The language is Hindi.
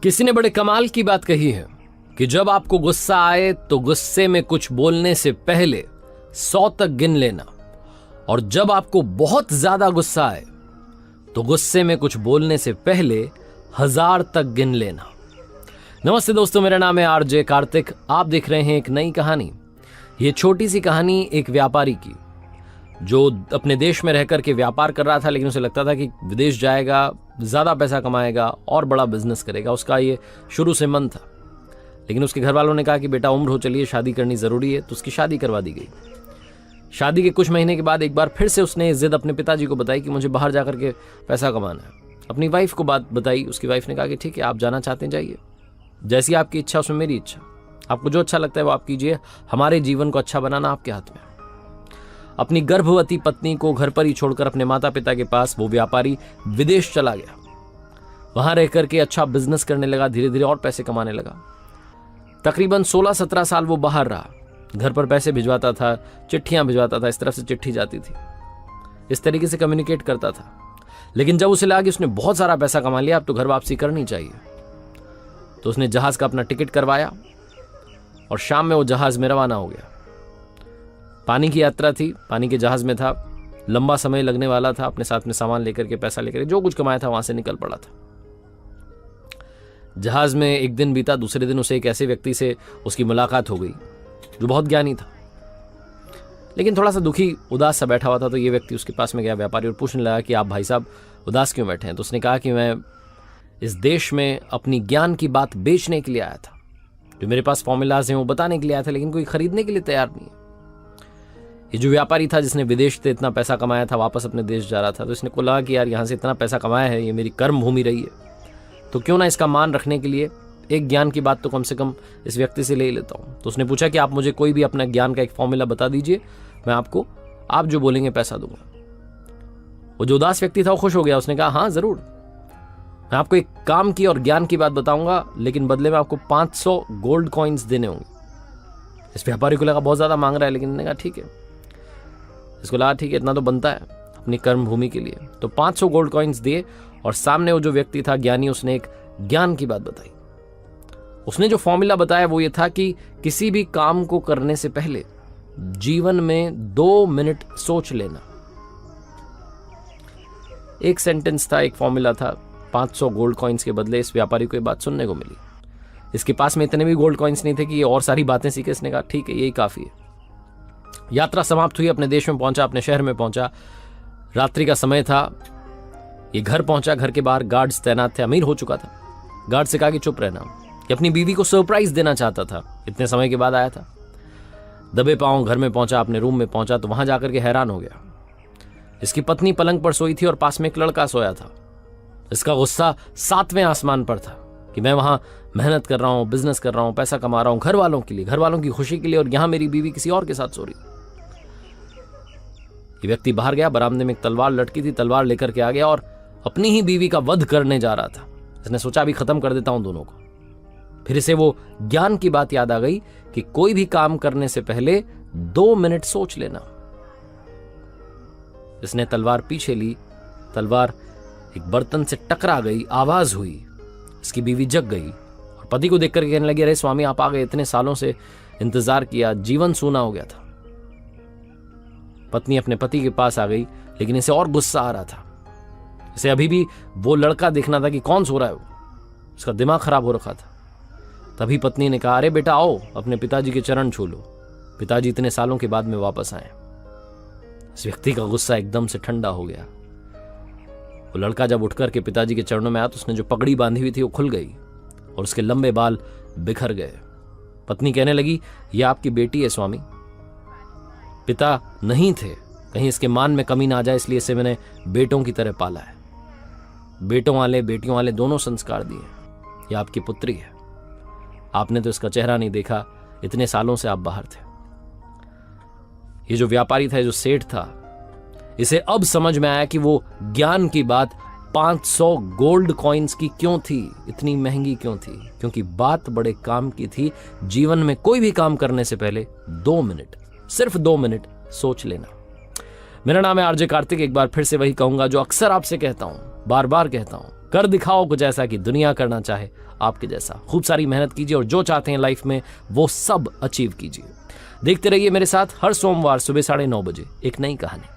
किसी ने बड़े कमाल की बात कही है कि जब आपको गुस्सा आए तो गुस्से में कुछ बोलने से पहले 100 तक गिन लेना, और जब आपको बहुत ज्यादा गुस्सा आए तो गुस्से में कुछ बोलने से पहले 1000 तक गिन लेना। नमस्ते दोस्तों, मेरा नाम है आरजे कार्तिक। आप देख रहे हैं एक नई कहानी। ये छोटी सी कहानी एक व्यापारी की, जो अपने देश में रहकर के व्यापार कर रहा था, लेकिन उसे लगता था कि विदेश जाएगा, ज्यादा पैसा कमाएगा और बड़ा बिजनेस करेगा। उसका ये शुरू से मन था, लेकिन उसके घर वालों ने कहा कि बेटा उम्र हो चली है, शादी करनी जरूरी है, तो उसकी शादी करवा दी गई। शादी के कुछ महीने के बाद एक बार फिर से उसने जिद अपने पिताजी को बताई कि मुझे बाहर जाकर के पैसा कमाना है। अपनी वाइफ को बात बताई। उसकी वाइफ ने कहा कि ठीक है, आप जाना चाहते हैं जाइए, जैसी आपकी इच्छा उसमें मेरी इच्छा, आपको जो अच्छा लगता है वो आप कीजिए, हमारे जीवन को अच्छा बनाना आपके हाथ में। अपनी गर्भवती पत्नी को घर पर ही छोड़कर अपने माता पिता के पास वो व्यापारी विदेश चला गया। वहां रहकर के अच्छा बिजनेस करने लगा, धीरे धीरे और पैसे कमाने लगा। तकरीबन 16-17 साल वो बाहर रहा। घर पर पैसे भिजवाता था, चिट्ठियां भिजवाता था, इस तरफ से चिट्ठी जाती थी, इस तरीके से कम्युनिकेट करता था। लेकिन जब उसे लगा कि उसने बहुत सारा पैसा कमा लिया, अब तो घर वापसी करनी चाहिए, तो उसने जहाज का अपना टिकट करवाया और शाम में वो जहाज में रवाना हो गया। पानी की यात्रा थी, पानी के जहाज में था, लंबा समय लगने वाला था। अपने साथ में सामान लेकर के, पैसा लेकर, जो कुछ कमाया था वहां से निकल पड़ा था। जहाज में एक दिन बीता, दूसरे दिन उसे एक ऐसे व्यक्ति से उसकी मुलाकात हो गई जो बहुत ज्ञानी था, लेकिन थोड़ा सा दुखी, उदास सा बैठा हुआ था। तो ये व्यक्ति उसके पास में गया, व्यापारी, और पूछने लगा कि आप भाई साहब उदास क्यों बैठे हैं? तो उसने कहा कि मैं इस देश में अपनी ज्ञान की बात बेचने के लिए आया था, जो मेरे पास फॉर्मूलाज हैं वो बताने के लिए आया था, लेकिन कोई खरीदने के लिए तैयार नहीं है। ये जो व्यापारी था, जिसने विदेश से इतना पैसा कमाया था, वापस अपने देश जा रहा था, तो इसने को लगा कि यार यहाँ से इतना पैसा कमाया है, ये मेरी कर्म भूमि रही है, तो क्यों ना इसका मान रखने के लिए एक ज्ञान की बात तो कम से कम इस व्यक्ति से ले लेता हूँ। तो उसने पूछा कि आप मुझे कोई भी अपना ज्ञान का एक फॉर्मूला बता दीजिए, मैं आपको, आप जो बोलेंगे पैसा दूंगा। वो जो उदास व्यक्ति था वो खुश हो गया। उसने कहा हाँ जरूर, मैं आपको एक काम की और ज्ञान की बात बताऊंगा, लेकिन बदले में आपको 500 गोल्ड कॉइन्स देने होंगे। इस व्यापारी को लगा बहुत ज्यादा मांग रहा है, लेकिन उन्होंने कहा ठीक है, इसको लगा ठीक है, इतना तो बनता है अपनी कर्म भूमि के लिए। तो 500 गोल्ड कॉइन्स दिए, और सामने वो जो व्यक्ति था ज्ञानी, उसने एक ज्ञान की बात बताई। उसने जो फॉर्मूला बताया वो ये था कि किसी भी काम को करने से पहले जीवन में 2 मिनट सोच लेना। एक सेंटेंस था, एक फॉर्मूला था। 500 गोल्ड कॉइन्स के बदले इस व्यापारी को ये बात सुनने को मिली। इसके पास में इतने भी गोल्ड कॉइन्स नहीं थे कि ये और सारी बातें सीखे। इसने कहा ठीक है, यही काफी है। यात्रा समाप्त हुई, अपने देश में पहुंचा, अपने शहर में पहुंचा। रात्रि का समय था, ये घर पहुंचा। घर के बाहर गार्ड्स तैनात थे, अमीर हो चुका था। गार्ड से कहा कि चुप रहना, कि अपनी बीवी को सरप्राइज देना चाहता था, इतने समय के बाद आया था। दबे पांव घर में पहुंचा, अपने रूम में पहुंचा, तो वहां जाकर के हैरान हो गया। इसकी पत्नी पलंग पर सोई थी और पास में एक लड़का सोया था। इसका गुस्सा 7वें आसमान पर था कि मैं वहां मेहनत कर रहा हूं, बिजनेस कर रहा हूं, पैसा कमा रहा हूं घर वालों के लिए, घर वालों की खुशी के लिए, और यहां मेरी बीवी किसी और के साथ सो रही। ये व्यक्ति बाहर गया, बरामदे में एक तलवार लटकी थी, तलवार लेकर के आ गया और अपनी ही बीवी का वध करने जा रहा था। इसने सोचा अभी खत्म कर देता हूं दोनों को। फिर इसे वो ज्ञान की बात याद आ गई कि कोई भी काम करने से पहले 2 मिनट सोच लेना। इसने तलवार पीछे ली, तलवार एक बर्तन से टकरा गई, आवाज हुई, इसकी बीवी जग गई और पति को देखकर कहने लगी, अरे स्वामी आप आ गए, इतने सालों से इंतजार किया, जीवन सूना हो गया था। पत्नी अपने पति के पास आ गई, लेकिन इसे और गुस्सा आ रहा था। इसे अभी भी वो लड़का देखना था कि कौन सो रहा है वो, इसका दिमाग खराब हो रखा था। तभी पत्नी ने कहा, अरे बेटा आओ, अपने पिताजी के चरण छू लो, पिताजी इतने सालों के बाद में वापस आए। इस व्यक्ति का गुस्सा एकदम से ठंडा हो गया। वो लड़का जब उठकर के पिताजी के चरणों में आया, तो उसने जो पगड़ी बांधी हुई थी वो खुल गई और उसके लंबे बाल बिखर गए। पत्नी कहने लगी, यह आपकी बेटी है स्वामी, पिता नहीं थे, कहीं इसके मान में कमी ना आ जाए, इसलिए इसे मैंने बेटों की तरह पाला है। बेटों वाले बेटियों वाले दोनों संस्कार दिए। यह आपकी पुत्री है, आपने तो इसका चेहरा नहीं देखा, इतने सालों से आप बाहर थे। ये जो व्यापारी था, जो सेठ था, इसे अब समझ में आया कि वो ज्ञान की बात 500 गोल्ड कॉइन्स की क्यों थी, इतनी महंगी क्यों थी, क्योंकि बात बड़े काम की थी। जीवन में कोई भी काम करने से पहले 2 मिनट, सिर्फ 2 मिनट सोच लेना। मेरा नाम है आरजे कार्तिक। एक बार फिर से वही कहूंगा जो अक्सर आपसे कहता हूं, बार बार कहता हूं, कर दिखाओ कुछ ऐसा कि दुनिया करना चाहे आपके जैसा। खूब सारी मेहनत कीजिए और जो चाहते हैं लाइफ में वो सब अचीव कीजिए। देखते रहिए मेरे साथ हर सोमवार सुबह 9:30 बजे एक नई कहानी।